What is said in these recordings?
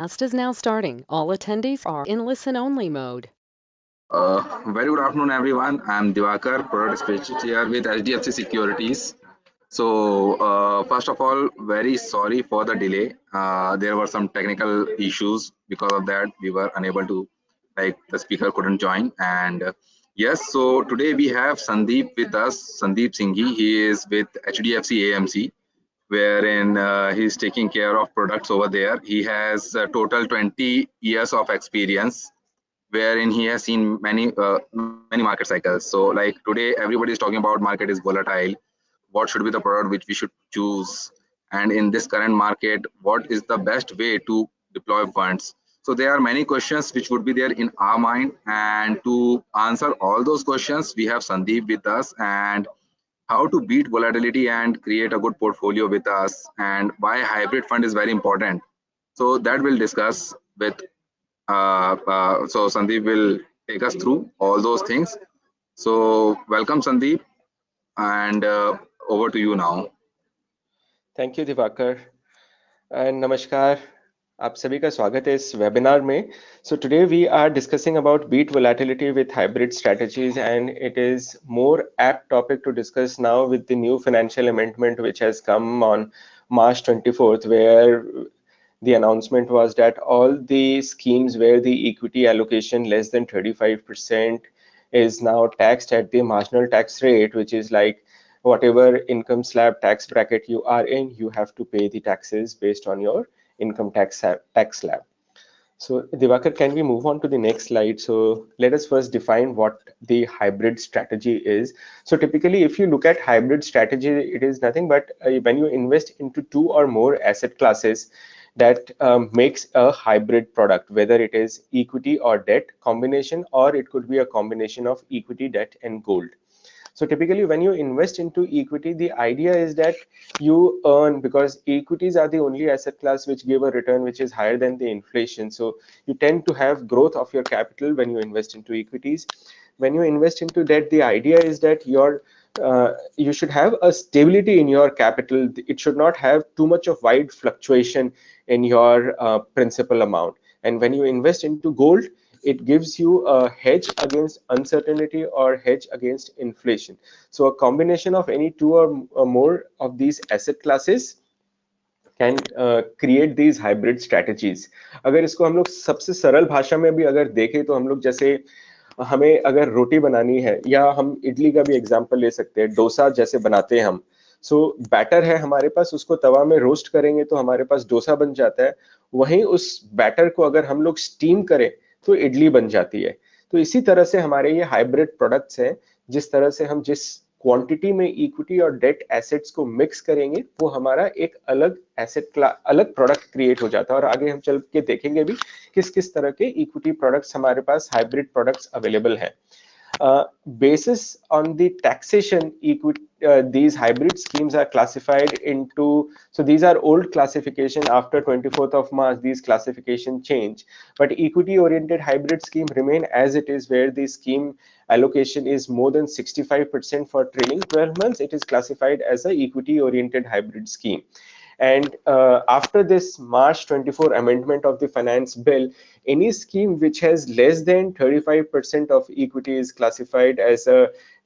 Podcast is now starting. All attendees are in listen-only mode. Very good afternoon, everyone. I'm Divakar, product specialist here with HDFC Securities. First of all, very sorry for the delay. There were some technical issues. Because of that, we were unable to, like, the speaker couldn't join. And yes, so today we have Sandeep with us, Sandeep Singhi. He is with HDFC AMC, wherein he's taking care of products over there. He has a total 20 years of experience wherein he has seen many market cycles. So like today, everybody is talking about market is volatile. What should be the product which we should choose? And in this current market, what is the best way to deploy funds? So there are many questions which would be there in our mind. And to answer all those questions, we have Sandeep with us, and how to beat volatility and create a good portfolio with us, and why hybrid fund is very important. So that we'll discuss with so Sandeep will take us through all those things. So welcome Sandeep, and over to you now. Thank you Diwakar and नमस्कार आप सभी का स्वागत है इस webinar में so today we are discussing about beat volatility with hybrid strategies and it is more apt topic to discuss now with the new financial amendment which has come on March 24th where the announcement was that all the schemes where the equity allocation less than 35% is now taxed at the marginal tax rate, which is like whatever income slab tax bracket you are in, you have to pay the taxes based on your income tax slab. So Divakar, can we move on to the next slide? So let us first define what the hybrid strategy is. So typically, if you look at hybrid strategy, it is nothing but when you invest into two or more asset classes, that makes a hybrid product, whether it is equity or debt combination, or it could be a combination of equity, debt, and gold. So typically when you invest into equity, the idea is that you earn, because equities are the only asset class which give a return which is higher than the inflation. So you tend to have growth of your capital when you invest into equities. When you invest into debt, the idea is that you should have a stability in your capital. It should not have too much of wide fluctuation in your principal amount. And when you invest into gold, it gives you a hedge against uncertainty or hedge against inflation. So a combination of any two or more of these asset classes can create these hybrid strategies. अगर इसको हम लोग सबसे सरल भाषा में भी अगर देखें तो हम लोग जैसे हमें अगर रोटी बनानी है, या हम इडली का भी एग्जांपल ले सकते हैं, डोसा जैसे बनाते हैं हम, सो बैटर है हमारे पास, उसको तवा में रोस्ट करेंगे तो हमारे पास डोसा बन जाता है। वहीं उस बैटर को अगर हम लोग स्टीम करें तो इडली बन जाती है। तो इसी तरह से हमारे ये हाइब्रिड प्रोडक्ट्स हैं, जिस तरह से हम जिस क्वांटिटी में इक्विटी और डेट एसेट्स को मिक्स करेंगे, वो हमारा एक अलग अलग प्रोडक्ट क्रिएट हो जाता है। और आगे हम चल के देखेंगे भी किस किस तरह के इक्विटी प्रोडक्ट्स हमारे पास हाइब्रिड प्रोडक्ट्स अवेलेबल है। Basis on the taxation, these hybrid schemes are classified into, so these are old classification. After 24th of March, these classification change, but equity oriented hybrid scheme remain as it is, where the scheme allocation is more than 65% for trailing 12 months. It is classified as a equity oriented hybrid scheme. And after this March 24 amendment of the finance bill, any scheme which has less than 35% of equity is classified as a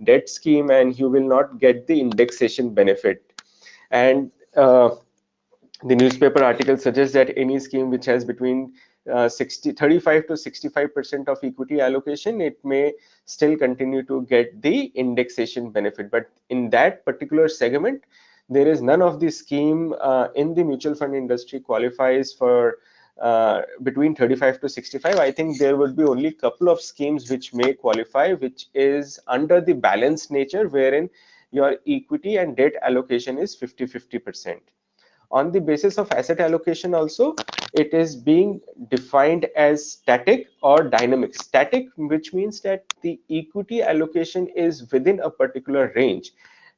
debt scheme, and you will not get the indexation benefit. And the newspaper article suggests that any scheme which has between 35 to 65% of equity allocation, it may still continue to get the indexation benefit. But in that particular segment, there is none of the scheme in the mutual fund industry qualifies for between 35 to 65. I think there would be only a couple of schemes which may qualify, which is under the balanced nature, wherein your equity and debt allocation is 50-50%. On the basis of asset allocation also, it is being defined as static or dynamic. Static, which means that the equity allocation is within a particular range.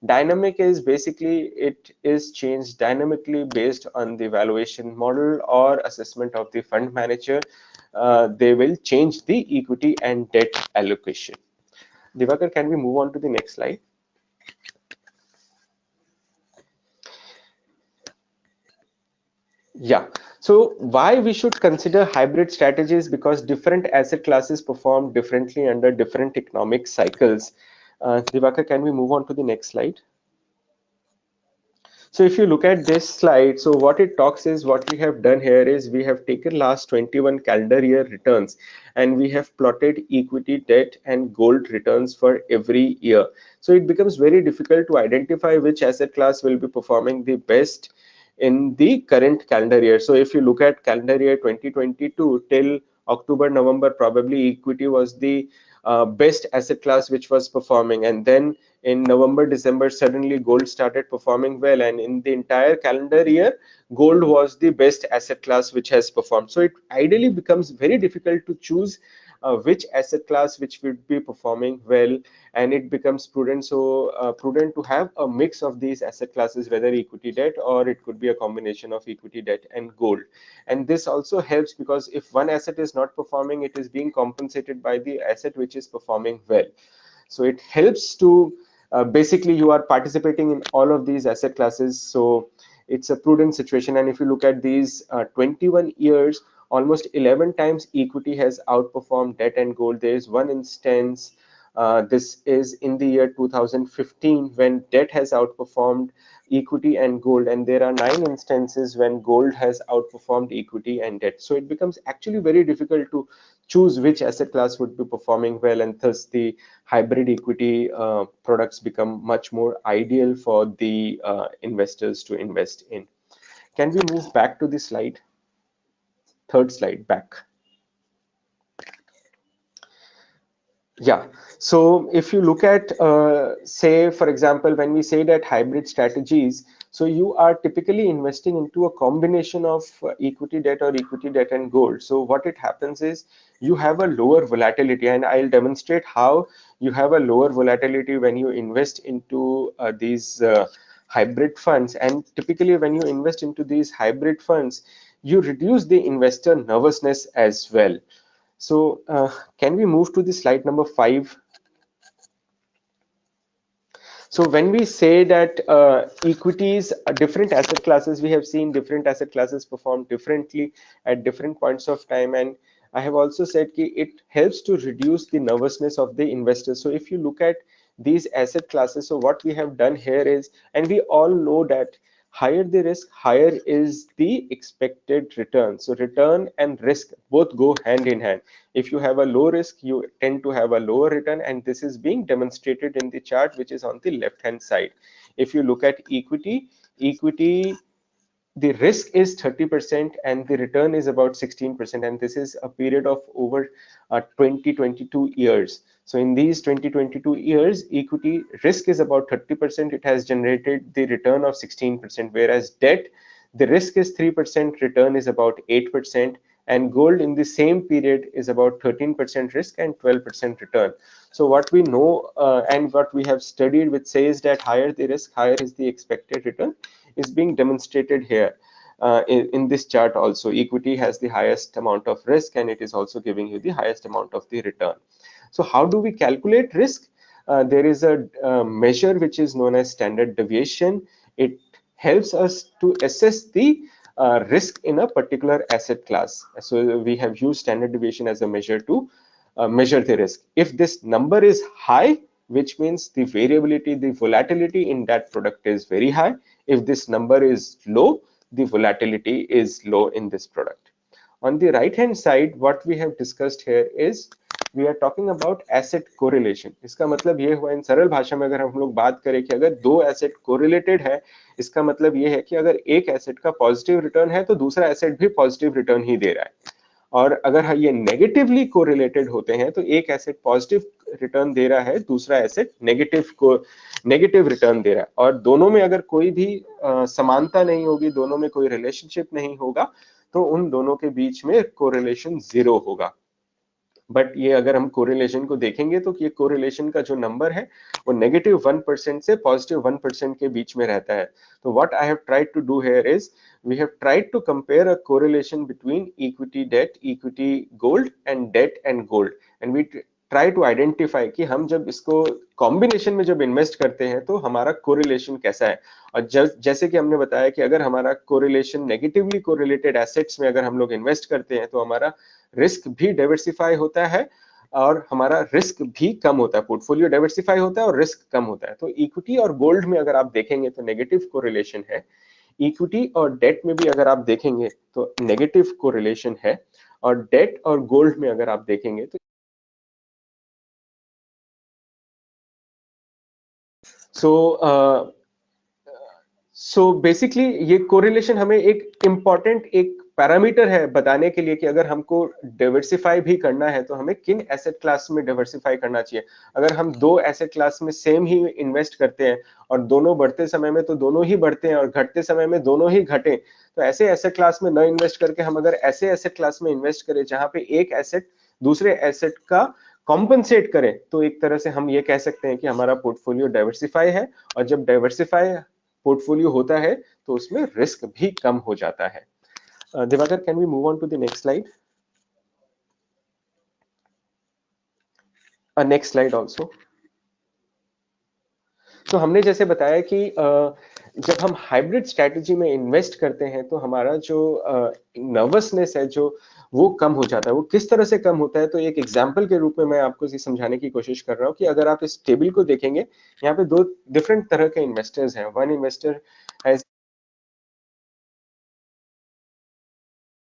Dynamic is basically it is changed dynamically based on the valuation model or assessment of the fund manager. They will change the equity and debt allocation. Divakar, can we move on to the next slide? Yeah, So why we should consider hybrid strategies? Because different asset classes perform differently under different economic cycles. Divakar, can we move on to the next slide? So if you look at this slide, so what it talks is, what we have done here is we have taken last 21 calendar year returns and we have plotted equity, debt and gold returns for every year. So it becomes very difficult to identify which asset class will be performing the best in the current calendar year. So if you look at calendar year 2022 till October, November, probably equity was the best asset class which was performing, and then in November, December, suddenly gold started performing well, and in the entire calendar year, gold was the best asset class which has performed. So it ideally becomes very difficult to choose which asset class which would be performing well, and it becomes prudent. So prudent to have a mix of these asset classes, whether equity, debt, or it could be a combination of equity, debt and gold. And this also helps because if one asset is not performing, it is being compensated by the asset which is performing well. So it helps to basically you are participating in all of these asset classes. So it's a prudent situation. And if you look at these 21 years, almost 11 times equity has outperformed debt and gold. There is one instance, this is in the year 2015, when debt has outperformed equity and gold, and there are 9 instances when gold has outperformed equity and debt. So it becomes actually very difficult to choose which asset class would be performing well, and thus the hybrid equity products become much more ideal for the investors to invest in. Can we move back to the slide? Third slide back. Yeah, so if you look at, say, for example, when we say that hybrid strategies, so you are typically investing into a combination of equity, debt, or equity, debt, and gold. So what it happens is you have a lower volatility, and I'll demonstrate how you have a lower volatility when you invest into these hybrid funds. And typically, when you invest into these hybrid funds, you reduce the investor nervousness as well. So can we move to the slide number 5? So when we say that equities, different asset classes, we have seen different asset classes perform differently at different points of time. And I have also said that it helps to reduce the nervousness of the investors. So if you look at these asset classes, so what we have done here is, and we all know that higher the risk, higher is the expected return. So return and risk both go hand in hand. If you have a low risk, you tend to have a lower return, and this is being demonstrated in the chart which is on the left hand side. If you look at equity, the risk is 30% and the return is about 16%, and this is a period of over 22 years. So in these 22 years, equity risk is about 30%, it has generated the return of 16%, whereas debt, the risk is 3%, return is about 8%, and gold in the same period is about 13% risk and 12% return. So what we know and what we have studied, which says that higher the risk, higher is the expected return, is being demonstrated here in this chart also. Equity has the highest amount of risk and it is also giving you the highest amount of the return. So how do we calculate risk? There is a measure which is known as standard deviation. It helps us to assess the risk in a particular asset class. So we have used standard deviation as a measure to measure the risk. If this number is high, which means the variability, the volatility in that product is very high. If this number is low, the volatility is low in this product. On the right hand side, what we have discussed here is we are talking about asset correlation. इसका मतलब ये हुआ, इन सरल भाषा में अगर हम लोग बात करें कि अगर दो एसेट कोरिलेटेड है, इसका मतलब ये है कि अगर एक एसेट का पॉजिटिव रिटर्न है तो दूसरा एसेट भी पॉजिटिव रिटर्न ही दे रहा है, और अगर ये नेगेटिवली कोरिलेटेड होते हैं तो एक एसेट पॉजिटिव रिटर्न दे रहा है, दूसरा एसेट नेगेटिव रिटर्न दे रहा है, और दोनों में अगर कोई भी समानता नहीं होगी, दोनों में कोई रिलेशनशिप नहीं होगा, तो उन दोनों के बीच में कोरिलेशन 0 होगा. बट ये अगर हम कोरिलेशन को देखेंगे तो ये कोरिलेशन का जो नंबर है वो -1% से +1% के बीच में रहता है. तो what I have tried to do here is we have tried to compare a correlation between equity debt, equity gold, and debt and gold, and we try to identify कि हम जब इसको कॉम्बिनेशन में जब इन्वेस्ट करते हैं तो हमारा कोरिलेशन कैसा है। और जैसे कि हमने बताया कि अगर हमारा कोरिलेशन नेगेटिवली कोरिलेटेड एसेट्स में अगर हम लोग इन्वेस्ट करते हैं तो हमारा रिस्क भी डाइवर्सिफाई होता है और हमारा रिस्क भी कम होता है, पोर्टफोलियो डाइवर्सिफाई होता है और रिस्क कम होता है। तो इक्विटी और गोल्ड में अगर आप देखेंगे तो नेगेटिव कोरिलेशन है, इक्विटी और डेट में भी अगर आप देखेंगे तो नेगेटिव कोरिलेशन है, और डेट और गोल्ड में अगर आप देखेंगे तो सो बेसिकली ये कोरिलेशन हमें एक इम्पॉर्टेंट एक पैरामीटर है बताने के लिए कि अगर हमको डाइवर्सिफाई भी करना है तो हमें किन एसेट क्लास में डाइवर्सिफाई करना चाहिए। अगर हम दो एसेट क्लास में सेम ही इन्वेस्ट करते हैं और दोनों बढ़ते समय में तो दोनों ही बढ़ते हैं और घटते समय में दोनों ही घटे, तो ऐसे एसेट क्लास में न इन्वेस्ट करके हम अगर ऐसे एसेट क्लास में इन्वेस्ट करें जहां पे एक एसेट दूसरे एसेट का कॉम्पनसेट करें, तो एक तरह से हम ये कह सकते हैं कि हमारा पोर्टफोलियो डाइवर्सिफाई है। और जब डाइवर्सिफाई पोर्टफोलियो होता है तो उसमें रिस्क भी कम हो जाता है। Diwakar, can we move on to the next slide? Next slide also. तो हमने जैसे बताया कि जब हम हाइब्रिड स्ट्रेटजी में इन्वेस्ट करते हैं तो हमारा जो नर्वसनेस है जो वो कम हो जाता है। वो किस तरह से कम होता है, तो एक एग्जांपल के रूप में मैं आपको ये समझाने की कोशिश कर रहा हूँ कि अगर आप इस टेबल को देखेंगे, यहाँ पे दो डिफरेंट तरह के इन्वेस्टर्स हैं। One investor has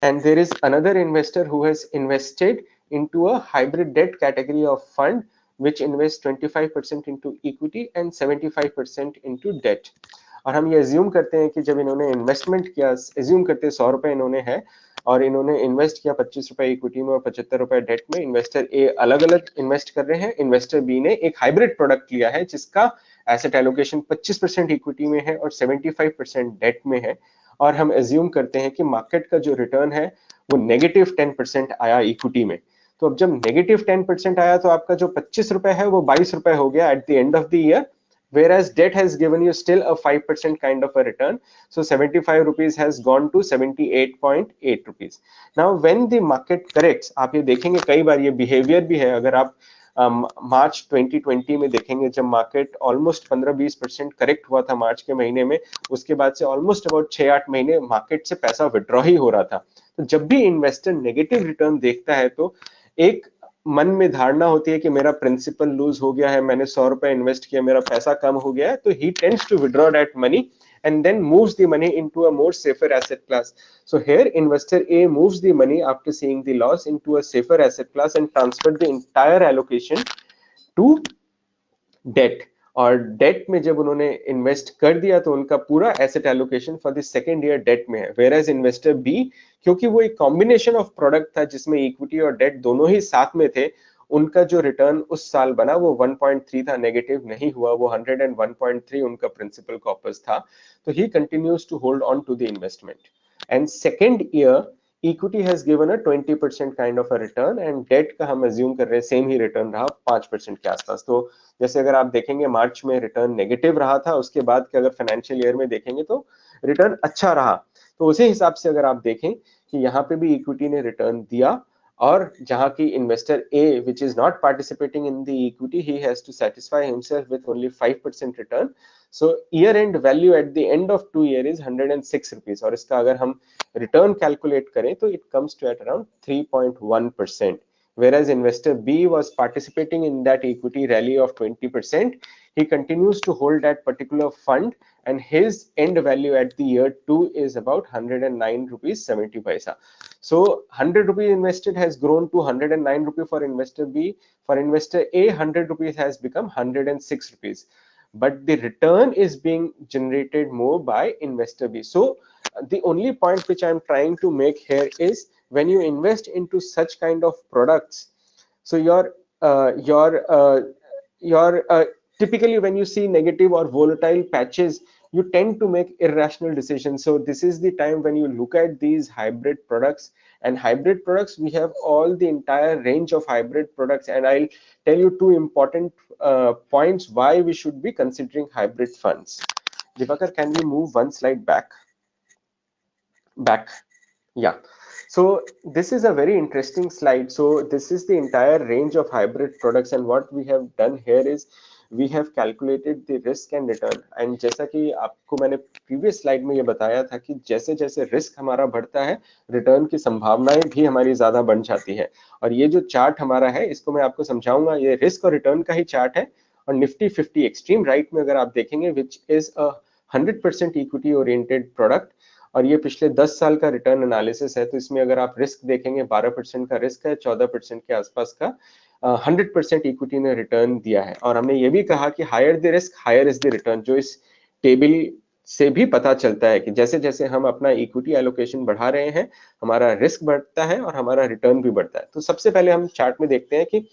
and there is another investor who has invested into a hybrid debt category of fund which invests 25% into equity and 75% into debt। और हम ये एज्यूम करते हैं कि जब इन्होंने इन्वेस्टमेंट किया, एज्यूम करते हैं 100 रुपए इन्होंने है और इन्होंने इन्वेस्ट किया 25 रुपए इक्विटी में और 75 रुपए डेट में। इन्वेस्टर ए अलग अलग इन्वेस्ट कर रहे हैं, इन्वेस्टर बी ने एक हाइब्रिड प्रोडक्ट लिया है जिसका एसेट एलोकेशन 25% इक्विटी में है और 75% डेट में है। और हम एज्यूम करते हैं कि मार्केट का जो रिटर्न है वो -10% आया इक्विटी में। तो अब जब -10% आया तो आपका जो 25 रुपए है वो 22 रुपए हो गया eight the end of the year, whereas debt has given you still a 5% kind of a return. So 75 rupees has gone to 78.8 rupees. Now when the market corrects, आप ये देखेंगे कई बार ये बिहेवियर भी है। अगर आप मार्च 2020 में देखेंगे जब मार्केट ऑलमोस्ट 15-20% करेक्ट हुआ था मार्च के महीने में, उसके बाद से ऑलमोस्ट अबाउट 6-8 महीने मार्केट से पैसा विड्रॉ ही हो रहा था। तो जब भी इन्वेस्टर नेगेटिव रिटर्न देखता है तो एक मन में धारणा होती है कि मेरा प्रिंसिपल लूज हो गया है, मैंने 100 रुपए इन्वेस्ट किया, मेरा पैसा कम हो गया है, तो he tends to withdraw that money and then moves the money into a more safer asset class. So here investor A moves the money after seeing the loss into a safer asset class and transfer the entire allocation to debt। और debt में जब उन्होंने invest कर दिया तो उनका पूरा asset allocation for the second year debt में है। वेयरएज इन्वेस्टर बी, क्योंकि वो एक कॉम्बिनेशन ऑफ प्रोडक्ट था जिसमें इक्विटी और डेट दोनों ही साथ में थे, उनका जो रिटर्न उस साल बना वो 1.3 था, नेगेटिव नहीं हुआ, वो 101.3 उनका प्रिंसिपल कॉर्पस था। तो he continues to hold on to the investment and second year equity has given a 20% kind of a return and debt का हम अज्यूम कर रहे हैं सेम ही रिटर्न रहा 5% के आसपास। तो जैसे अगर आप देखेंगे मार्च में रिटर्न नेगेटिव रहा था, उसके बाद के अगर फाइनेंशियल ईयर में देखेंगे तो रिटर्न अच्छा रहा। तो उसी हिसाब से अगर आप देखें कि यहाँ पे भी इक्विटी ने रिटर्न दिया और जहां की investor A which is not participating in the equity, he has to satisfy himself with only 5% return. So year end value at the end of 2 year is 106 rupees और इसका अगर हम रिटर्न कैलकुलेट करें तो it comes to at around 3.1%। Whereas investor B was participating in that equity rally of 20%, he continues to hold that particular fund and his end value at the year 2 is about 109 rupees 70 paisa. So 100 rupees invested has grown to 109 rupees for investor B. For investor A, 100 rupees has become 106 rupees. But the return is being generated more by investor B. So the only point which I'm trying to make here is when you invest into such kind of products, so typically when you see negative or volatile patches, you tend to make irrational decisions. So this is the time when you look at these hybrid products, and hybrid products, we have all the entire range of hybrid products, and I'll tell you two important points why we should be considering hybrid funds. Divakar, can we move one slide back? Yeah. So this is a very interesting slide. So this is the entire range of hybrid products, and what we have done here is we have calculated the risk and return. And जैसा कि आपको मैंने previous slide में ये बताया था कि जैसे जैसे रिस्क हमारा बढ़ता है, रिटर्न की संभावनाएं भी हमारी ज्यादा बढ़ जाती है। और ये जो चार्ट हमारा है, इसको मैं आपको समझाऊंगा। ये रिस्क और रिटर्न का ही चार्ट है। और निफ्टी 50 एक्सट्रीम राइट में अगर आप देखेंगे, which is a 100% equity oriented product, और ये पिछले 10 साल का रिटर्न एनालिसिस है। तो इसमें अगर आप रिस्क देखेंगे, 12% का रिस्क है, 14% के आसपास का 100% इक्विटी ने रिटर्न दिया है। और हमने ये भी कहा कि higher the risk higher is the return, जो इस टेबल से भी पता चलता है कि जैसे जैसे हम अपना इक्विटी एलोकेशन बढ़ा रहे हैं, हमारा रिस्क बढ़ता है और हमारा रिटर्न भी बढ़ता है। तो सबसे पहले हम चार्ट में देखते हैं कि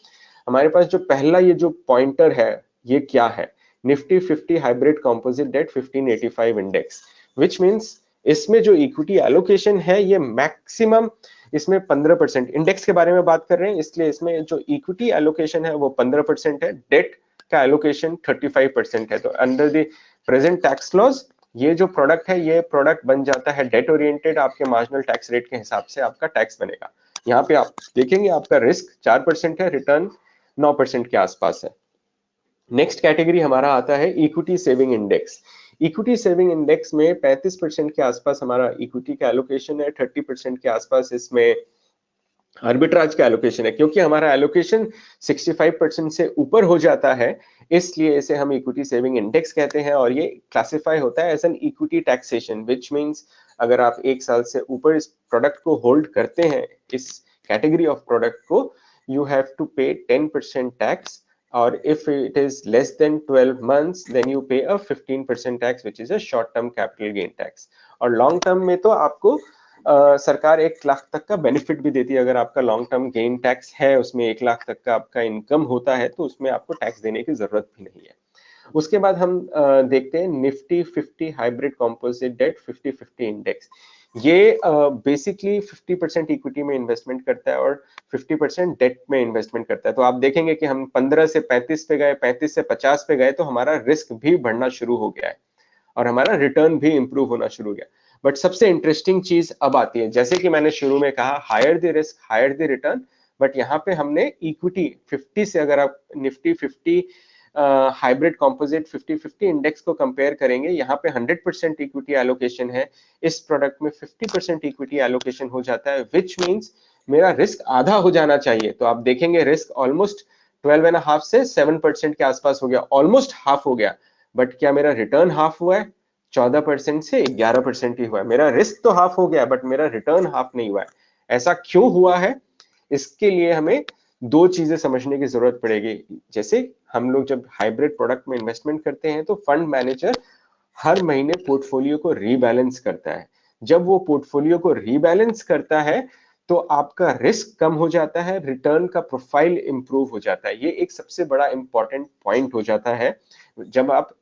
हमारे पास जो पहला ये जो पॉइंटर है, ये क्या है? Nifty 50 hybrid composite debt 1585 index, which means इसमें जो इक्विटी एलोकेशन है ये मैक्सिमम, इसमें 15%। इंडेक्स के बारे में बात कर रहे हैं, इसलिए इसमें जो इक्विटी एलोकेशन है वो 15% है, डेट का एलोकेशन 35% है। तो under the present tax laws ये जो प्रोडक्ट है, ये प्रोडक्ट बन जाता है डेट ओरिएंटेड। आपके मार्जिनल टैक्स रेट के हिसाब से आपका टैक्स बनेगा। यहाँ पे आप देखेंगे आपका रिस्क 4% है, रिटर्न 9% के आसपास है। नेक्स्ट कैटेगरी हमारा आता है equity saving index. Equity saving index में 35% के आसपास हमारा इक्विटी का एलोकेशन है, 30% के आसपास इसमें आर्बिट्राज का एलोकेशन है। क्योंकि हमारा एलोकेशन 65% से ऊपर हो जाता है, इसलिए इसे हम इक्विटी सेविंग इंडेक्स कहते हैं। और ये क्लासिफाई होता है as an equity taxation, which means अगर आप 1 साल से ऊपर इस प्रोडक्ट को होल्ड करते हैं, इस कैटेगरी ऑफ प्रोडक्ट को, you have to pay 10% tax, or if it is less than 12 months then you pay a 15% tax, which is a short term capital gain tax। और लॉन्ग टर्म में तो आपको सरकार 1 लाख तक का बेनिफिट भी देती है। अगर आपका लॉन्ग टर्म गेन टैक्स है, उसमें 1 लाख तक का आपका इनकम होता है, तो उसमें आपको टैक्स देने की जरूरत भी नहीं है। उसके बाद हम देखते हैं Nifty 50 hybrid composite debt 50-50 index. ये बेसिकली 50% इक्विटी में इन्वेस्टमेंट करता है और 50% डेट में इन्वेस्टमेंट करता है। तो आप देखेंगे कि हम 15 से 35 पे गए, 35 से 50 पे गए, तो हमारा रिस्क भी बढ़ना शुरू हो गया है और हमारा रिटर्न भी इंप्रूव होना शुरू हो गया। बट सबसे इंटरेस्टिंग चीज अब आती है, जैसे कि मैंने शुरू में कहा, higher the risk higher the return. But यहाँ पे हमने इक्विटी 50 से, अगर आप निफ्टी 50 हाइब्रिड कंपोजिट 50-50 इंडेक्स को कंपेयर करेंगे, यहाँ पे 100% इक्विटी एलोकेशन है, इस प्रोडक्ट में 50% इक्विटी एलोकेशन हो जाता है, विच मींस मेरा रिस्क आधा हो जाना चाहिए। तो आप देखेंगे रिस्क ऑलमोस्ट 12.5 से 7% के आसपास हो गया, ऑलमोस्ट हाफ हो गया। बट क्या मेरा रिटर्न हाफ हुआ है? 14% से 11% ही हुआ है। मेरा रिस्क तो हाफ हो गया, बट मेरा रिटर्न हाफ नहीं हुआ है। ऐसा क्यों हुआ है? इसके लिए हमें 2 चीजें समझने की जरूरत पड़ेगी। जैसे हम लोग जब हाइब्रिड प्रोडक्ट में इन्वेस्टमेंट करते हैं, तो फंड मैनेजर हर महीने पोर्टफोलियो को रीबैलेंस करता है। जब वो पोर्टफोलियो को रीबैलेंस करता है, तो आपका रिस्क कम हो जाता है, रिटर्न का प्रोफाइल इंप्रूव हो जाता है। ये एक सबसे बड़ा इंपॉर्टेंट पॉइंट हो जाता है जब आप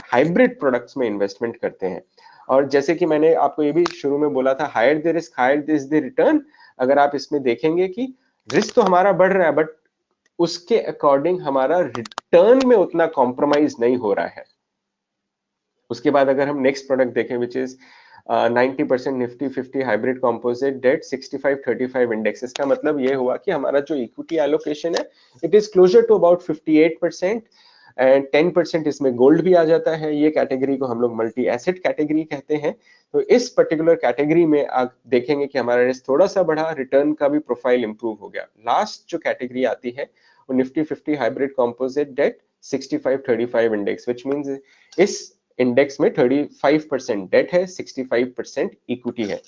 हाइब्रिड प्रोडक्ट्स में इन्वेस्टमेंट करते हैं। और जैसे कि मैंने आपको ये भी शुरू में बोला था, higher the risk higher is the return. अगर आप इसमें देखेंगे कि रिस्क तो हमारा बढ़ रहा है, बट उसके अकॉर्डिंग हमारा रिटर्न में उतना कॉम्प्रोमाइज नहीं हो रहा है। उसके बाद अगर हम नेक्स्ट प्रोडक्ट देखें, which is 90% Nifty 50 hybrid composite debt 65-35 index, इसका मतलब ये हुआ कि हमारा जो इक्विटी एलोकेशन है, it is closer to about 58%। And 10% इसमें गोल्ड भी आ जाता है। ये कैटेगरी को हम लोग मल्टी एसेट कैटेगरी कहते हैं। तो इस पर्टिकुलर कैटेगरी में आप देखेंगे कि हमारा रिस्क थोड़ा सा बढ़ा, रिटर्न का भी प्रोफाइल इंप्रूव हो गया। लास्ट जो कैटेगरी आती है वो Nifty 50 hybrid composite debt 65-35 index, which means इस इंडेक्स में 35% डेट है, 65% इक्विटी है।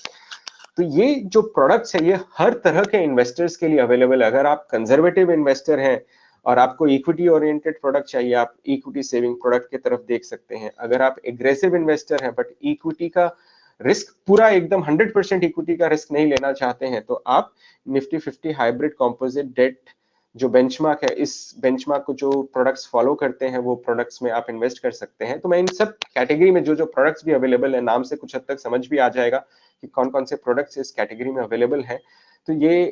तो ये जो प्रोडक्ट्स है, ये हर तरह के इन्वेस्टर्स के लिए अवेलेबल है। अगर आप कंजर्वेटिव इन्वेस्टर हैं और आपको इक्विटी ओरिएंटेड प्रोडक्ट चाहिए, आप इक्विटी सेविंग प्रोडक्ट की तरफ देख सकते हैं। अगर आप एग्रेसिव इन्वेस्टर हैं बट इक्विटी का रिस्क पूरा एकदम 100% इक्विटी का रिस्क नहीं लेना चाहते हैं, तो आप निफ्टी 50 हाइब्रिड कंपोजिट डेट जो बेंचमार्क है, इस बेंचमार्क को जो प्रोडक्ट्स फॉलो करते हैं, वो प्रोडक्ट्स में आप इन्वेस्ट कर सकते हैं। तो मैं इन सब कैटेगरी में जो जो प्रोडक्ट्स भी अवेलेबल है, नाम से कुछ हद तक समझ भी आ जाएगा कि कौन कौन से प्रोडक्ट्स इस कैटेगरी में अवेलेबल हैं। तो ये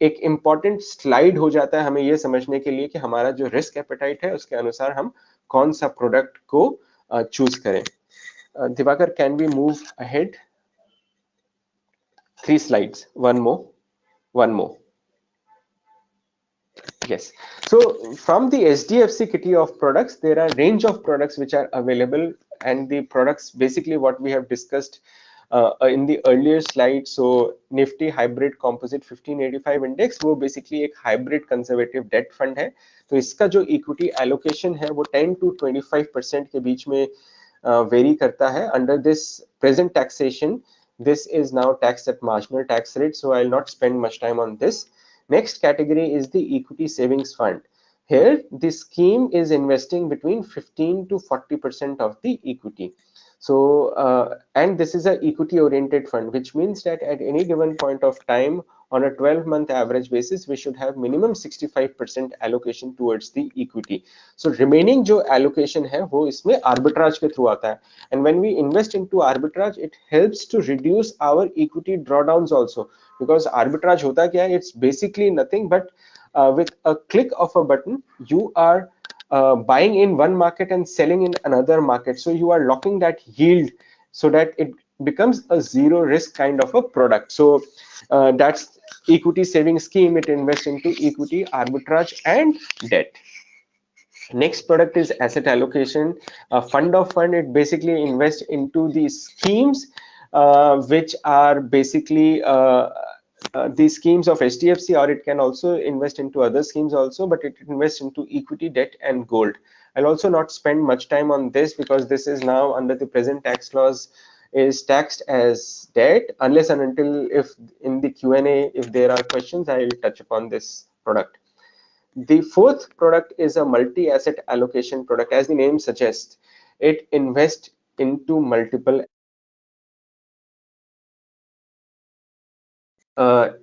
एक इंपॉर्टेंट स्लाइड हो जाता है हमें ये समझने के लिए कि हमारा जो रिस्क एपेटाइट है, उसके अनुसार हम कौन सा प्रोडक्ट को चूज करें। Diwakar, can we move ahead? Three slides. One more. One more. Yes. So from the HDFC kitty of products, there are range of products which are available, and the products basically what we have discussed in the earlier slide. So Nifty hybrid composite 1585 index वो basically एक hybrid conservative debt fund है. तो इसका जो equity allocation है वो 10 to 25% के बीच में vary करता है. Under this present taxation, this is now taxed at marginal tax rate, so I'll not spend much time on this. Next category is the equity savings fund. Here, the scheme is investing between 15 to 40% of the equity. So, and this is a equity oriented fund, which means that at any given point of time on a 12-month average basis, we should have minimum 65% allocation towards the equity. So remaining जो allocation है वो इसमें arbitrage के through आता है. And when we invest into arbitrage, it helps to reduce our equity drawdowns also, because arbitrage होता क्या है? It's basically nothing but with a click of a button, you are buying in one market and selling in another market. So you are locking that yield so that it becomes a zero risk kind of a product. So that's equity saving scheme. It invests into equity, arbitrage, and debt. Next product is asset allocation. Fund of fund, it basically invests into the schemes which are basically the schemes of HDFC, or it can also invest into other schemes also, but it invests into equity, debt, and gold. I'll also not spend much time on this because this is now under the present tax laws is taxed as debt, unless and until if in the Q&A if there are questions, I'll touch upon this product. The fourth product is a multi-asset allocation product. As the name suggests, it invests into multiple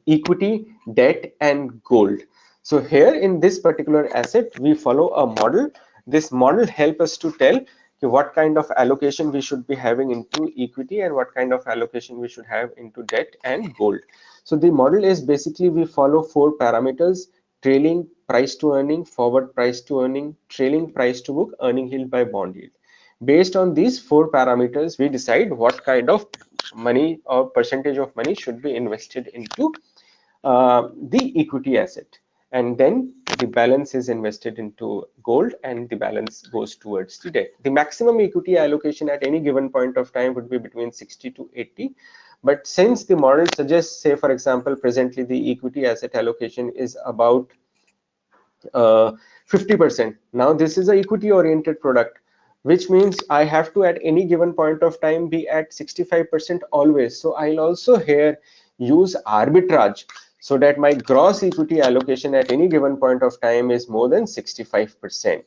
equity, debt, and gold. So here in this particular asset, we follow a model. This model helps us to tell what kind of allocation we should be having into equity and what kind of allocation we should have into debt and gold. So the model is basically we follow four parameters: trailing price to earning, forward price to earning, trailing price to book, earning yield by bond yield. Based on these four parameters, we decide what kind of money or percentage of money should be invested into the equity asset, and then the balance is invested into gold and the balance goes towards the debt. The maximum equity allocation at any given point of time would be between 60 to 80, but since the model suggests, say for example, presently the equity asset allocation is about 50%. Now this is a equity oriented product, which means I have to at any given point of time be at 65% always. So I'll also here use arbitrage so that my gross equity allocation at any given point of time is more than 65%.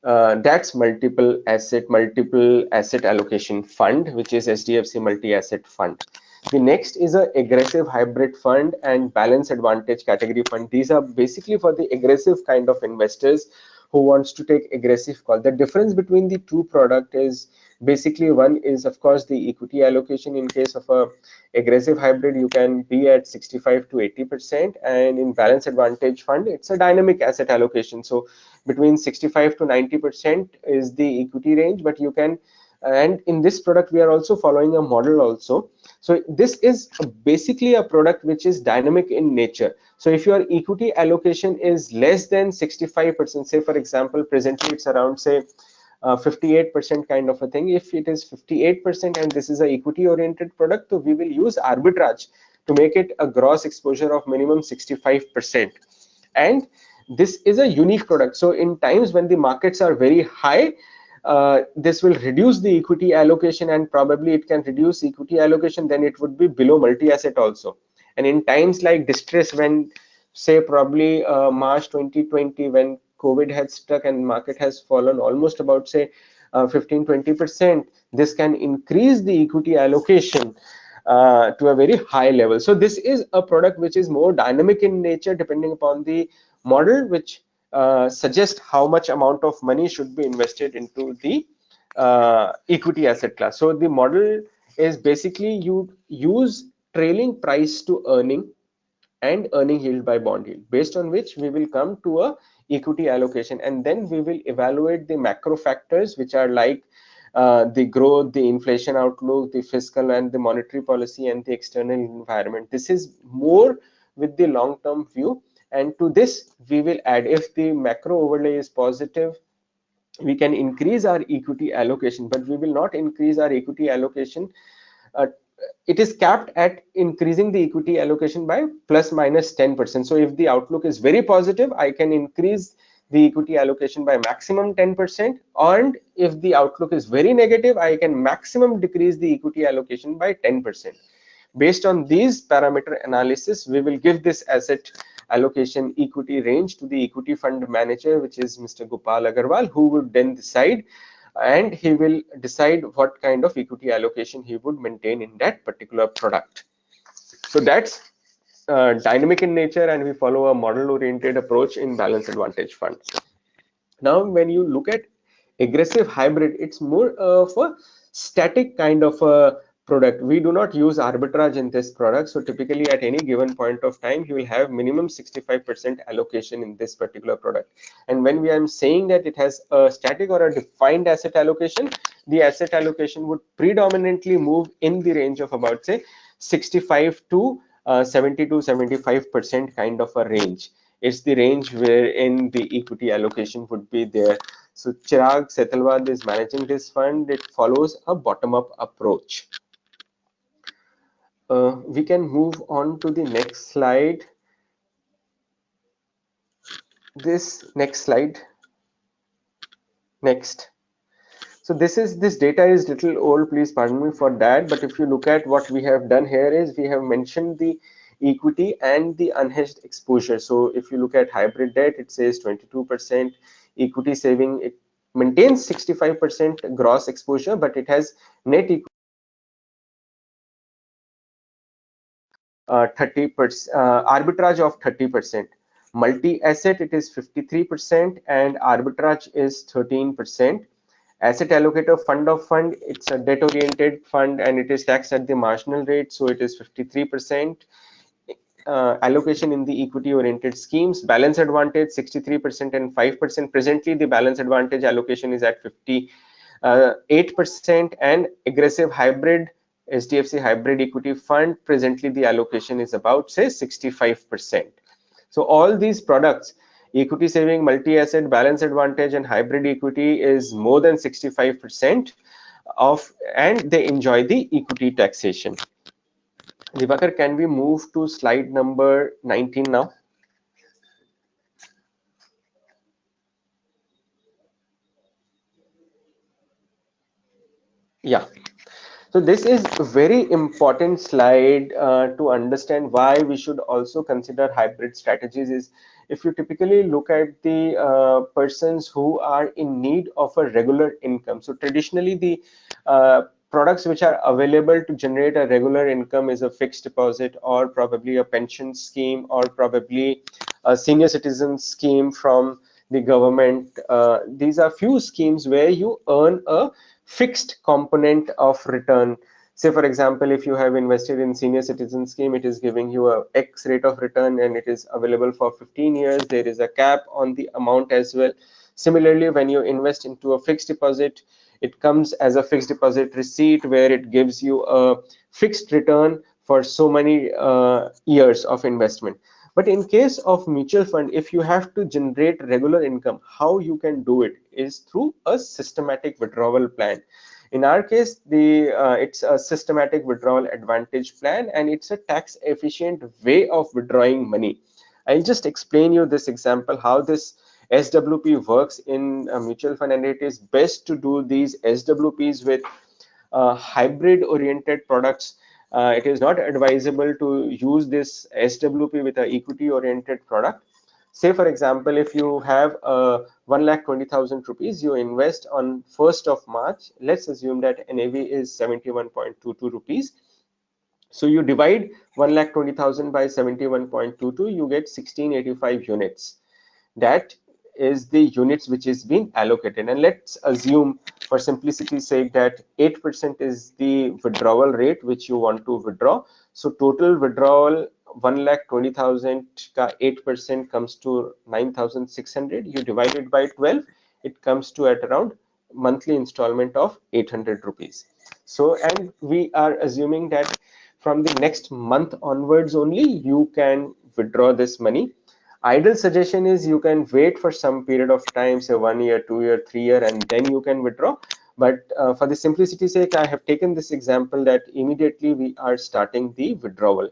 That's multiple asset allocation fund, which is HDFC multi-asset fund. The next is a aggressive hybrid fund and balance advantage category fund. These are basically for the aggressive kind of investors who wants to take aggressive call. The difference between the two product is basically one is of course the equity allocation. In case of a aggressive hybrid, you can be at 65 to 80%, and in balance advantage fund, it's a dynamic asset allocation. So between 65 to 90% is the equity range, but you can, and in this product we are also following a model also. So this is basically a product which is dynamic in nature. So if your equity allocation is less than 65%, say for example presently it's around say 58% kind of a thing. If it is 58% and this is a equity oriented product, so we will use arbitrage to make it a gross exposure of minimum 65%. And this is a unique product. So in times when the markets are very high, this will reduce the equity allocation, and probably it can reduce equity allocation, then it would be below multi-asset also. And in times like distress, when say probably March 2020, when COVID had struck and market has fallen almost about say 15-20%, this can increase the equity allocation to a very high level. So this is a product which is more dynamic in nature, depending upon the model, which suggest how much amount of money should be invested into the equity asset class. So the model is basically you use trailing price to earning and earning yield by bond yield, based on which we will come to a equity allocation, and then we will evaluate the macro factors which are like the growth, the inflation outlook, the fiscal and the monetary policy, and the external environment. This is more with the long-term view. And to this, we will add, if the macro overlay is positive, we can increase our equity allocation, but we will not increase our equity allocation. uh, it is capped at increasing the equity allocation by plus minus 10%. So if the outlook is very positive, I can increase the equity allocation by maximum 10%, and if the outlook is very negative, I can maximum decrease the equity allocation by 10%. Based on these parameter analysis, we will give this asset allocation equity range to the equity fund manager, which is Mr. Gopal Agarwal, who would then decide, and he will decide what kind of equity allocation he would maintain in that particular product. So that's dynamic in nature, and we follow a model oriented approach in balance advantage fund. Now when you look at aggressive hybrid, it's more of a static kind of a product. We do not use arbitrage in this product. So typically at any given point of time, you will have minimum 65% allocation in this particular product. And when we are saying that it has a static or a defined asset allocation, the asset allocation would predominantly move in the range of about say 65 to 70 to 75% kind of a range. It's the range wherein the equity allocation would be there. So Chirag Setalwad is managing this fund. It follows a bottom-up approach. We can move on to the next slide. This next slide. Next. So this data is little old, please pardon me for that. But if you look at what we have done here is we have mentioned the equity and the unhedged exposure. So if you look at hybrid debt, it says 22%. Equity saving, it maintains 65% gross exposure, but it has net equity 30%, arbitrage of 30%. Multi-asset, it is 53%, and arbitrage is 13%. Asset allocator fund of fund, it's a debt oriented fund and it is taxed at the marginal rate, so it is 53%. Allocation in the equity oriented schemes, balance advantage 63% and 5%. Presently the balance advantage allocation is at 58%, and aggressive hybrid HDFC hybrid equity fund, presently the allocation is about say 65%. So all these products, equity saving, multi-asset, balance advantage, and hybrid equity is more than 65% of, and they enjoy the equity taxation. Divakar, can we move to slide number 19 now? Yeah. So this is a very important slide to understand why we should also consider hybrid strategies. Is if you typically look at the persons who are in need of a regular income. So traditionally the products which are available to generate a regular income is a fixed deposit, or probably a pension scheme, or probably a senior citizen scheme from the government. These are few schemes where you earn a fixed component of return. Say for example, if you have invested in senior citizen scheme, it is giving you a X rate of return and it is available for 15 years. There is a cap on the amount as well. Similarly, when you invest into a fixed deposit, it comes as a fixed deposit receipt where it gives you a fixed return for so many years of investment. But in case of mutual fund, if you have to generate regular income, how you can do it is through a systematic withdrawal plan. In our case, it's a systematic withdrawal advantage plan, and it's a tax efficient way of withdrawing money. I'll just explain you this example how this SWP works in a mutual fund, and it is best to do these SWPs with hybrid oriented products. It is not advisable to use this SWP with an equity oriented product. Say for example, if you have 1,20,000 rupees, you invest on 1st of March. Let's assume that NAV is 71.22 rupees. So you divide 1,20,000 by 71.22, you get 1685 units. That is the units which is being allocated. And let's assume for simplicity's sake that 8% is the withdrawal rate which you want to withdraw. So total withdrawal 1,20,000 ka 8% comes to 9,600. You divide it by 12, it comes to at around monthly installment of 800 rupees. So, and we are assuming that from the next month onwards only you can withdraw this money. Ideal suggestion is you can wait for some period of time, say 1 year, 2 year, 3 year, and then you can withdraw. But for the simplicity sake, I have taken this example that immediately we are starting the withdrawal.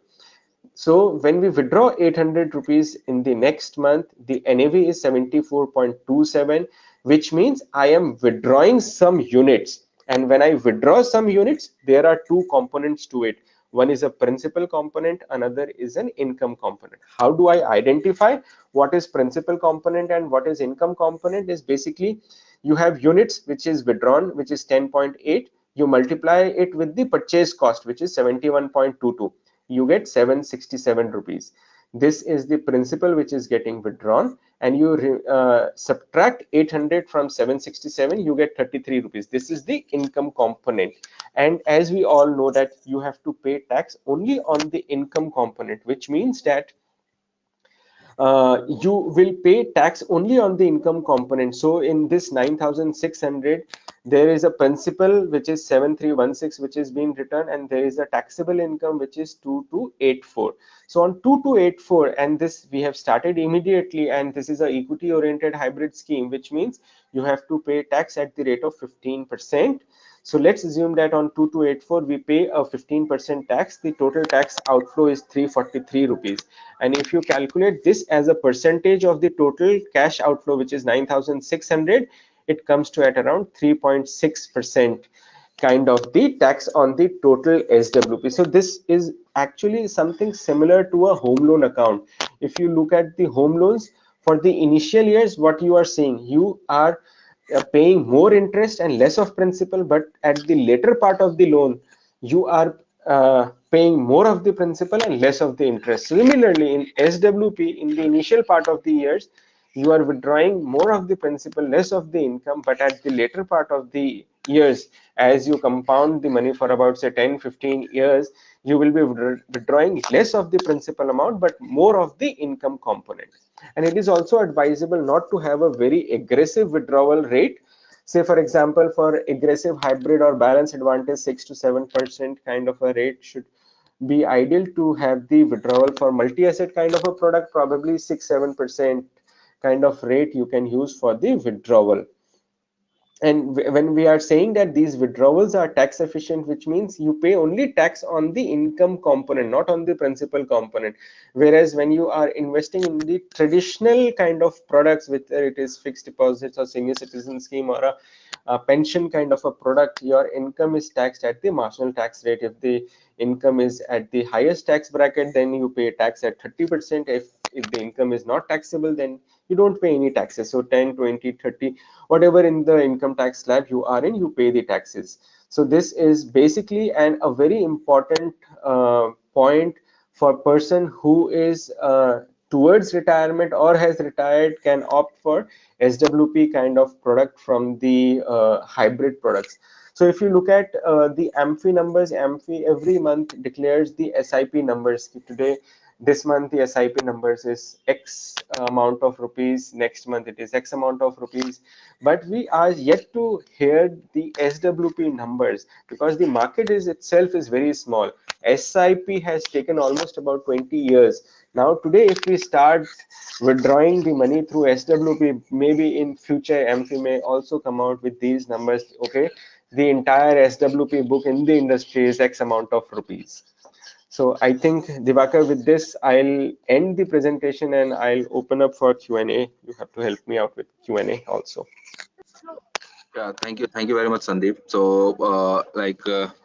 So when we withdraw 800 rupees in the next month, the NAV is 74.27, which means I am withdrawing some units. And when I withdraw some units, there are two components to it. One is a principal component, another is an income component. How do I identify what is principal component and what is income component? Is basically you have units which is withdrawn, which is 10.8. You multiply it with the purchase cost, which is 71.22. You get 767 rupees. This is the principal which is getting withdrawn, and you subtract 800 from 767, you get 33 rupees. This is the income component. And as we all know that you have to pay tax only on the income component, which means that you will pay tax only on the income component. So in this 9,600, there is a principal which is 7,316 which is being returned, and there is a taxable income which is 2,284. So on 2,284, and this we have started immediately, and this is a equity oriented hybrid scheme, which means you have to pay tax at the rate of 15%. So let's assume that on 2,284 we pay a 15% tax. The total tax outflow is 343 rupees. And if you calculate this as a percentage of the total cash outflow, which is 9,600, it comes to at around 3.6% kind of the tax on the total SWP. So this is actually something similar to a home loan account. If you look at the home loans for the initial years, what you are seeing, you are paying more interest and less of principal, but at the later part of the loan you are paying more of the principal and less of the interest. Similarly, in SWP, in the initial part of the years, you are withdrawing more of the principal, less of the income, but at the later part of the years, as you compound the money for about say 10-15 years, you will be withdrawing less of the principal amount but more of the income component. And it is also advisable not to have a very aggressive withdrawal rate. Say for example, for aggressive hybrid or balance advantage, 6 to 7% kind of a rate should be ideal. To have the withdrawal for multi-asset kind of a product, probably 6-7% kind of rate you can use for the withdrawal. And when we are saying that these withdrawals are tax efficient, which means you pay only tax on the income component, not on the principal component. Whereas when you are investing in the traditional kind of products, whether it is fixed deposits or senior citizen scheme or a pension kind of a product, your income is taxed at the marginal tax rate. If the income is at the highest tax bracket, then you pay tax at 30%. If the income is not taxable, then you don't pay any taxes. So 10, 20, 30, whatever in the income tax slab you are in, you pay the taxes. So this is basically a very important point for person who is towards retirement or has retired, can opt for SWP kind of product from the hybrid products. So if you look at the AMFI numbers, AMFI every month declares the SIP numbers. Today, this month the SIP numbers is X amount of rupees, next month it is X amount of rupees, but we are yet to hear the SWP numbers because the market is itself is very small. SIP has taken almost about 20 years. Now today if we start withdrawing the money through SWP, maybe in future AMFI may also come out with these numbers. Okay, the entire SWP book in the industry is X amount of rupees. So I think, Divakar, with this, I'll end the presentation and I'll open up for Q&A. You have to help me out with Q&A also. Yeah, thank you very much, Sandeep. So,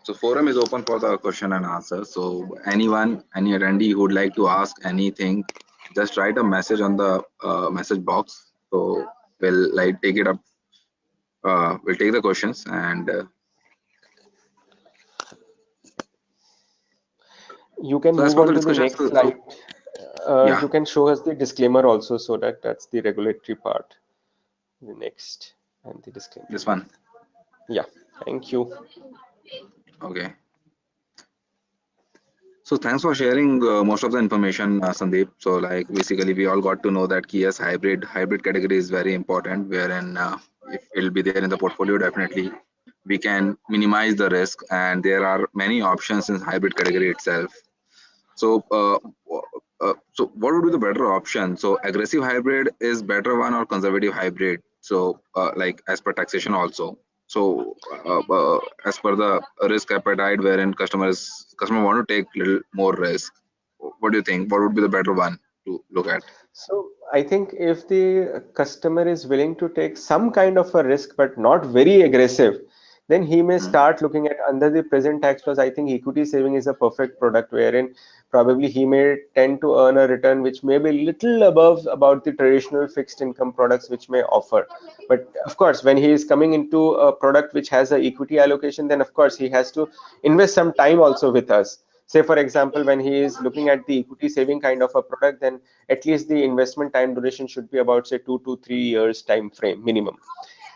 so forum is open for the question and answer. So, anyone, any attendee who would like to ask anything, just write a message on the message box. So, we'll like take it up. We'll take the questions and. You can So as move for on the to the discussion, next slide. yeah, You can show us the disclaimer also, so that's the regulatory part. The next and the disclaimer. this one. Yeah, thank you. Okay. So thanks for sharing most of the information, Sandeep. So like basically we all got to know that yes, hybrid category is very important, wherein if it'll be there in the portfolio, definitely we can minimize the risk, and there are many options in hybrid category itself. So, so what would be the better option? So, aggressive hybrid is better one or conservative hybrid? So, like as per taxation also. So, as per the risk appetite, wherein customer want to take little more risk. What do you think? What would be the better one to look at? So I think if the customer is willing to take some kind of a risk but not very aggressive, then he may Hmm. start looking at under the present tax laws. I think equity saving is a perfect product wherein probably he may tend to earn a return which may be little above about the traditional fixed income products which may offer. But of course, when he is coming into a product which has a equity allocation, then of course he has to invest some time also with us. Say for example, when he is looking at the equity saving kind of a product, then at least the investment time duration should be about say 2 to 3 years time frame minimum.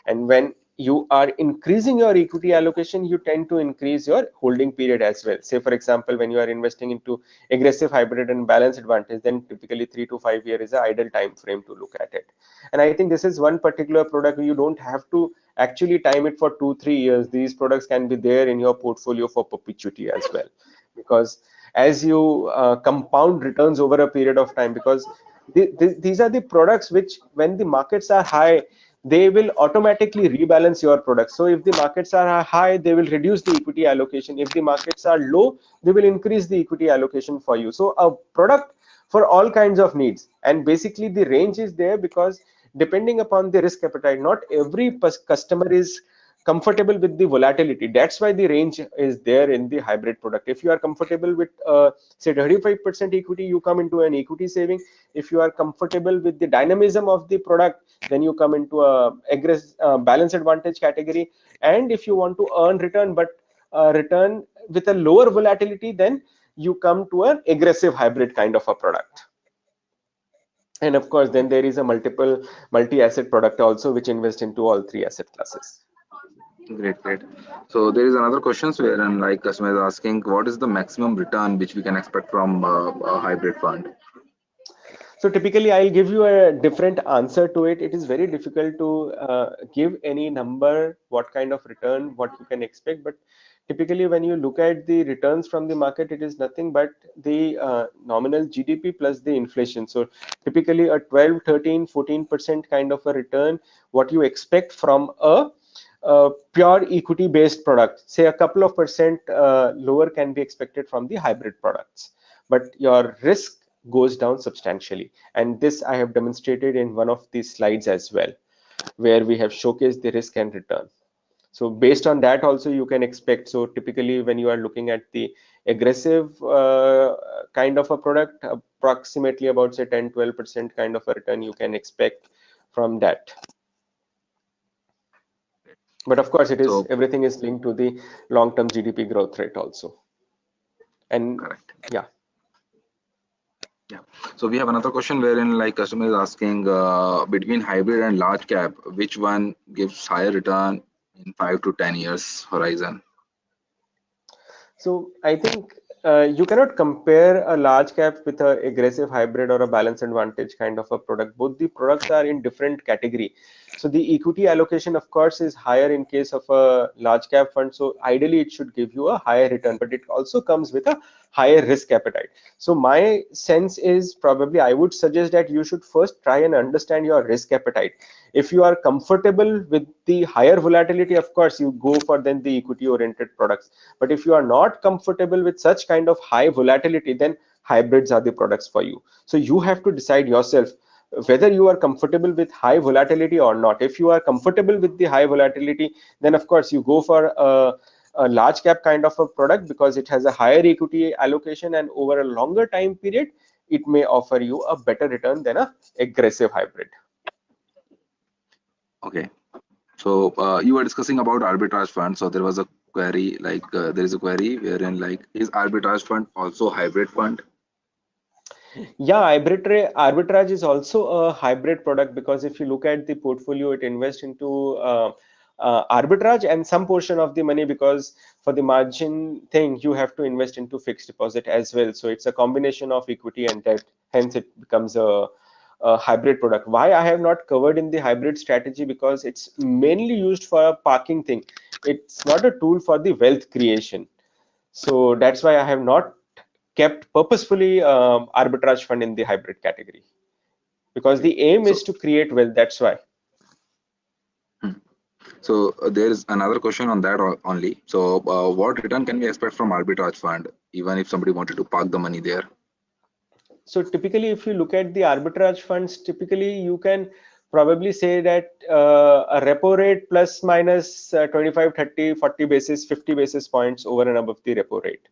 And when you are increasing your equity allocation, you tend to increase your holding period as well. Say for example, when you are investing into aggressive hybrid and balance advantage, then typically 3 to 5 years is the ideal time frame to look at it. And I think this is one particular product where you don't have to actually time it for 2 3 years. These products can be there in your portfolio for perpetuity as well, because as you compound returns over a period of time, because these are the products which when the markets are high, they will automatically rebalance your products. So if the markets are high, they will reduce the equity allocation. If the markets are low, they will increase the equity allocation for you. So a product for all kinds of needs. And basically the range is there because depending upon the risk appetite, not every customer is comfortable with the volatility. That's why the range is there in the hybrid product. If you are comfortable with say 35% equity, you come into an equity saving. If you are comfortable with the dynamism of the product, then you come into a balance advantage category. And if you want to earn return but return with a lower volatility, then you come to an aggressive hybrid kind of a product. And of course then there is a multi-asset product also which invest into all three asset classes. Great, great. So there is another question wherein like customer is asking, what is the maximum return which we can expect from a hybrid fund? So typically, I'll give you a different answer to it. It is very difficult to give any number, what kind of return, what you can expect. But typically, when you look at the returns from the market, it is nothing but the nominal GDP plus the inflation. So typically, a 12, 13, 14% kind of a return, what you expect from a pure equity based product. Say a couple of percent lower can be expected from the hybrid products, but your risk goes down substantially. And this I have demonstrated in one of these slides as well, where we have showcased the risk and return. So based on that also you can expect. So typically when you are looking at the aggressive kind of a product, approximately about say 10-12% kind of a return you can expect from that. But of course it is, So everything is linked to the long-term GDP growth rate also. And correct. yeah. Yeah. So we have another question wherein like customer is asking between hybrid and large cap, which one gives higher return in 5 to 10 years horizon? So I think you cannot compare a large cap with a aggressive hybrid or a balance advantage kind of a product. Both the products are in different category. So the equity allocation, of course, is higher in case of a large cap fund. So ideally, it should give you a higher return, but it also comes with a higher risk appetite. So my sense is probably I would suggest that you should first try and understand your risk appetite. If you are comfortable with the higher volatility, of course, you go for then the equity oriented products. But if you are not comfortable with such kind of high volatility, then hybrids are the products for you. So you have to decide yourself whether you are comfortable with high volatility or not. If you are comfortable with the high volatility, then of course you go for a large cap kind of a product because it has a higher equity allocation, and over a longer time period it may offer you a better return than a aggressive hybrid. Okay. So you were discussing about arbitrage fund. So there was a query like there is a query wherein like is arbitrage fund also hybrid fund? Yeah, arbitrage is also a hybrid product because if you look at the portfolio, it invests into arbitrage and some portion of the money, because for the margin thing, you have to invest into fixed deposit as well. So it's a combination of equity and debt. Hence, it becomes hybrid product. Why I have not covered in the hybrid strategy? Because it's mainly used for a parking thing. It's not a tool for the wealth creation. So that's why I have not kept purposefully arbitrage fund in the hybrid category, because Okay. the aim So is to create wealth. That's why. hmm. So there is another question on that only. So what return can we expect from arbitrage fund, even if somebody wanted to park the money there? So typically, if you look at the arbitrage funds, typically you can probably say that a repo rate plus minus 25, 30, 40 basis, 50 basis points over and above the repo rate.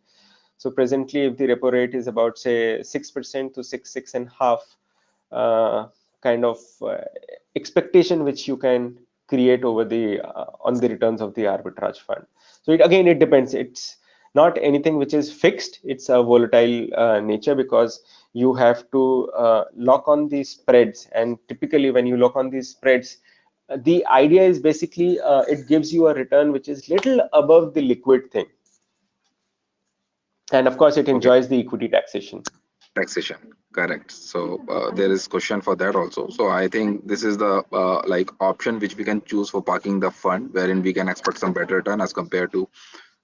So presently, if the repo rate is about say 6% to 6.5, kind of expectation which you can create over the on the returns of the arbitrage fund. So again, it depends. It's not anything which is fixed. It's a volatile nature, because you have to lock on these spreads, and typically when you lock on these spreads, the idea is basically it gives you a return which is little above the liquid thing, and of course it Okay. enjoys the equity taxation. Taxation, correct. So there is question for that also. So I think this is the like option which we can choose for parking the fund, wherein we can expect some better return as compared to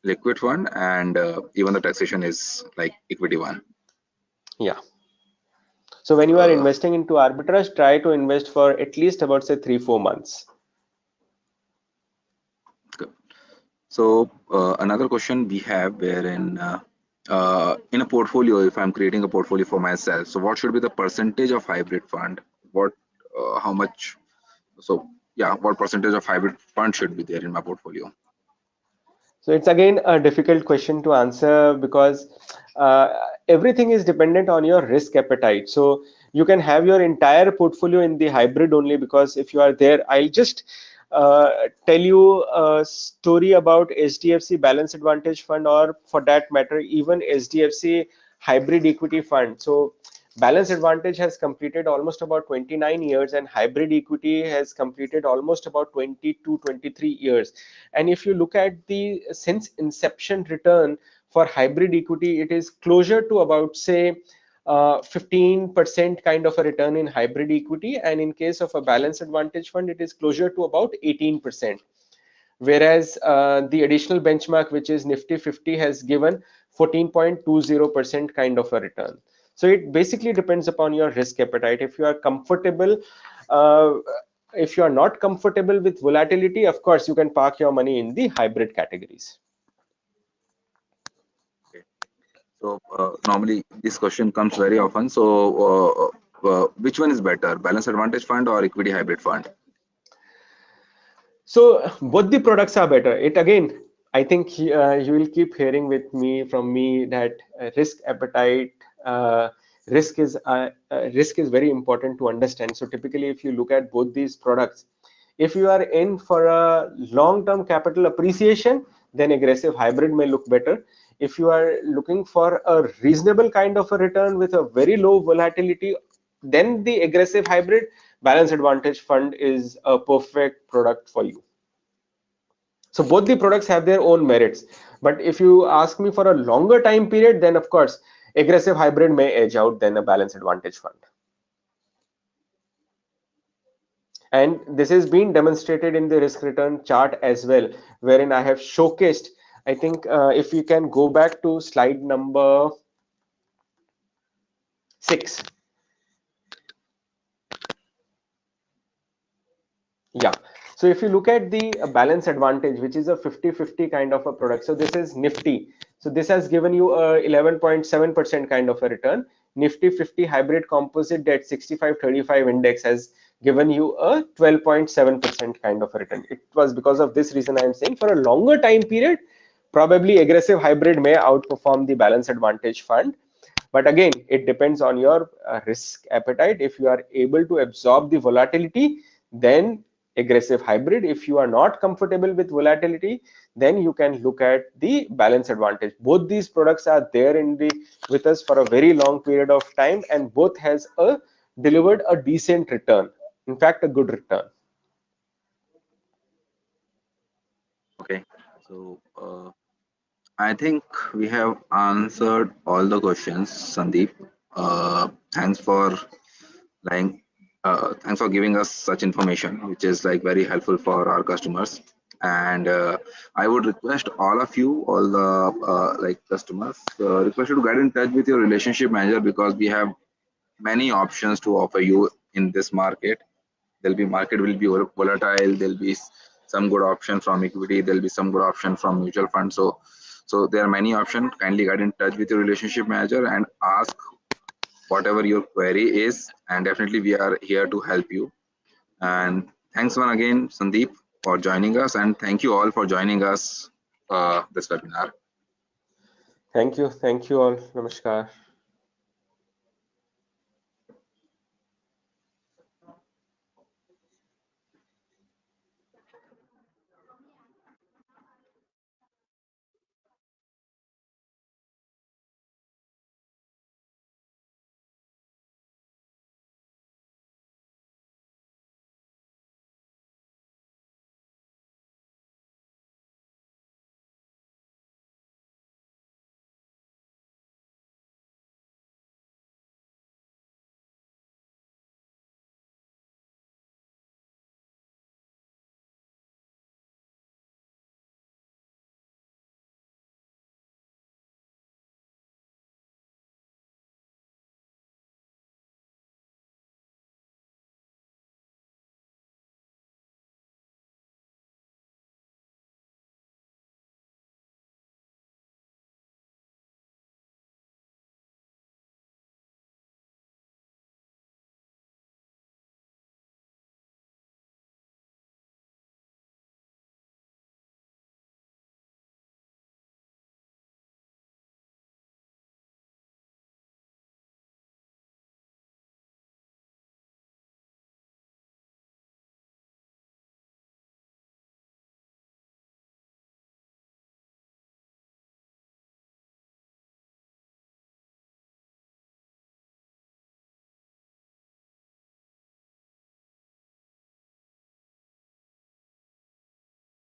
liquid fund, and even the taxation is like equity one. Yeah. So when you are Uh, investing into arbitrage, try to invest for at least about say 3-4 months. good. So another question we have, wherein in a portfolio, if I'm creating a portfolio for myself, so what should be the percentage of hybrid fund? What, how much? So yeah, what percentage of hybrid fund should be there in my portfolio? So it's again a difficult question to answer, because uh, everything is dependent on your risk appetite. So you can have your entire portfolio in the hybrid only, because if you are there, I'll just tell you a story about HDFC Balance Advantage Fund, or for that matter, even HDFC Hybrid Equity Fund. So Balance Advantage has completed almost about 29 years, and Hybrid Equity has completed almost about 22, 23 years. And if you look at the since inception return for hybrid equity, it is closer to about say 15% kind of a return in hybrid equity, and in case of a balance advantage fund, it is closer to about 18%. Whereas the additional benchmark, which is Nifty 50, has given 14.20% kind of a return. So it basically depends upon your risk appetite. If you are comfortable, uh, if you are not comfortable with volatility, of course you can park your money in the hybrid categories. Okay. So normally this question comes very often. So which one is better, balance advantage fund or equity hybrid fund? So both the products are better. It again, I think you will keep hearing with me from me that risk appetite, uh, risk is very important to understand. So typically, if you look at both these products, if you are in for a long-term capital appreciation, then aggressive hybrid may look better. If you are looking for a reasonable kind of a return with a very low volatility, then the aggressive hybrid balance advantage fund is a perfect product for you. So both the products have their own merits. But if you ask me for a longer time period, then of course, aggressive hybrid may edge out than a balance advantage fund. And this is being demonstrated in the risk return chart as well, wherein I have showcased, I think if you can go back to slide number 6. Yeah. So if you look at the balance advantage, which is a 50-50 kind of a product. So this is Nifty. So this has given you a 11.7% kind of a return. Nifty 50 hybrid composite at 65-35 index has given you a 12.7% kind of a return. It was because of this reason I am saying for a longer time period, probably aggressive hybrid may outperform the balance advantage fund. But again, it depends on your risk appetite. If you are able to absorb the volatility, then aggressive hybrid. If you are not comfortable with volatility, then you can look at the balance advantage. Both these products are there in the with us for a very long period of time, and both has a delivered a decent return. In fact, a good return. Okay. So I think we have answered all the questions, Sandeep. Thanks for like Thanks for giving us such information, which is like very helpful for our customers. And I would request all of you, all the like customers, request you to get in touch with your relationship manager, because we have many options to offer you in this market. There'll be market will be volatile. There'll be some good option from equity. There'll be some good option from mutual fund. So there are many options. Kindly get in touch with your relationship manager and ask whatever your query is, and definitely we are here to help you. And thanks once again, Sandeep, for joining us, and thank you all for joining us this webinar. Thank you all. Namaskar.